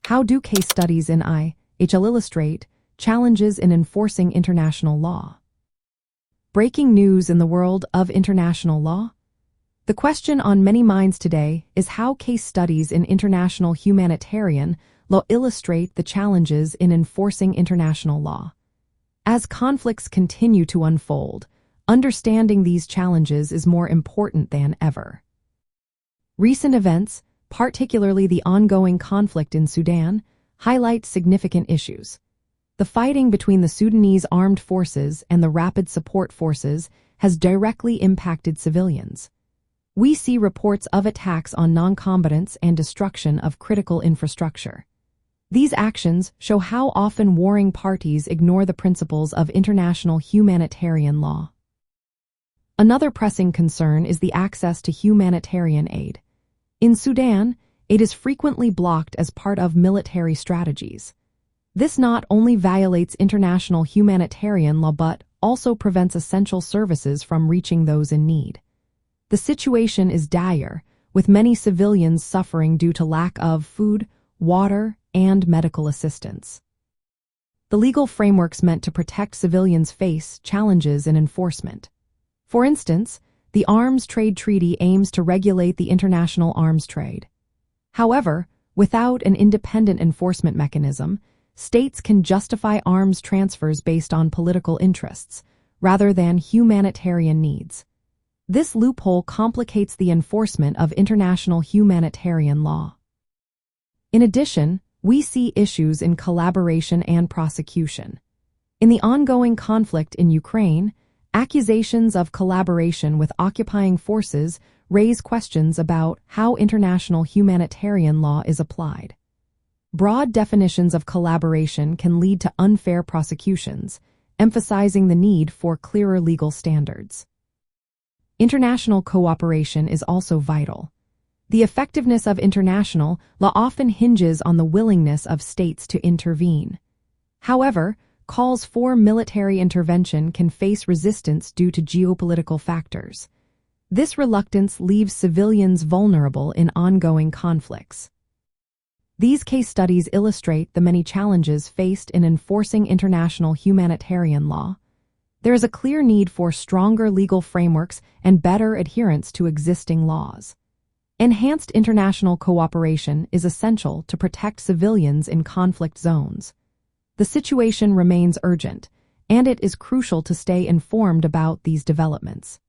How do case studies in IHL Illustrate Challenges in enforcing international law? Breaking news in the world of international law? The question on many minds today is how case studies in international humanitarian law illustrate the challenges in enforcing international law. As conflicts continue to unfold, understanding these challenges is more important than ever. Recent events, particularly the ongoing conflict in Sudan, highlight significant issues. The fighting between the Sudanese armed forces and the Rapid Support Forces has directly impacted civilians. We see reports of attacks on non-combatants and destruction of critical infrastructure. These actions show how often warring parties ignore the principles of international humanitarian law. Another pressing concern is the access to humanitarian aid. In Sudan, aid is frequently blocked as part of military strategies. This not only violates international humanitarian law but also prevents essential services from reaching those in need. The situation is dire, with many civilians suffering due to lack of food, water, and medical assistance. The legal frameworks meant to protect civilians face challenges in enforcement. For instance, the Arms Trade Treaty aims to regulate the international arms trade. However, without an independent enforcement mechanism, states can justify arms transfers based on political interests, rather than humanitarian needs. This loophole complicates the enforcement of international humanitarian law. In addition, we see issues in collaboration and prosecution. In the ongoing conflict in Ukraine, accusations of collaboration with occupying forces raise questions about how international humanitarian law is applied. Broad definitions of collaboration can lead to unfair prosecutions, emphasizing the need for clearer legal standards. International cooperation is also vital. The effectiveness of international law often hinges on the willingness of states to intervene. However, calls for military intervention can face resistance due to geopolitical factors. This reluctance leaves civilians vulnerable in ongoing conflicts. These case studies illustrate the many challenges faced in enforcing international humanitarian law. There is a clear need for stronger legal frameworks and better adherence to existing laws. Enhanced international cooperation is essential to protect civilians in conflict zones. The situation remains urgent, and it is crucial to stay informed about these developments.